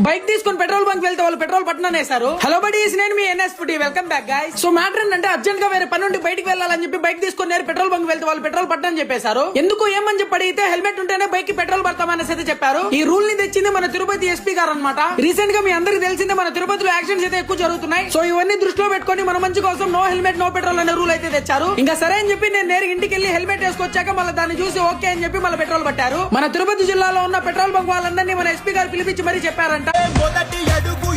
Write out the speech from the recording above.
Bike తీసుకుని petrol bunk వెళ్తే వాళ్ళు పెట్రోల్ పట్టణనేశారు. హలో బడీస్, నేను మీ ఎన్ఎస్ ఫుటీ, welcome back guys. So matter ఏంటంటే అర్జెంట్ గా వేరే పని నుండి బయటికి వెళ్ళాలని చెప్పి బైక్ తీసుకుని పెట్రోల్ బంక్ వెళ్తే వాళ్ళు పెట్రోల్ పట్టణని చెప్పేశారు. ఎందుకు ఏమని చెప్పి అడిగితే హెల్మెట్ ఉంటేనే బైక్ కి పెట్రోల్ పడతామనేసి అయితే చెప్పారు. ఈ రూల్ ని తెచ్చింది మన తిరుపతి ఎస్పీ గారు అనమాట. రీసెంట్ గా మీ అందరికి తెలిసిందే మన తిరుపతిలో యాక్సిడెంట్స్ అయితే ఎక్కువ జరుగుతున్నాయి. సో ఇవన్నీ దృష్టిలో పెట్టుకుని మన మంచి కోసం నో హెల్మెట్ నో పెట్రోల్ అనే రూల్ అయితే తెచ్చారు. ఇంకా సరే అని చెప్పి నేను నేరుగా ఇంటికి వెళ్ళి హెల్మెట్ వేసుకొచ్చాక మళ్ళీ దాన్ని చూసి ఓకే అని చెప్పి మళ్ళీ పెట్రోల్ పట్టారు. మన తిరుపతి జిల్లాలో ఉన్న పెట్రోల్ బంక్ వాళ్ళందరినీ మన ఎస్పీ గారు పిలిపించి మరీ చెప్పారంట. మొదటి అడుగు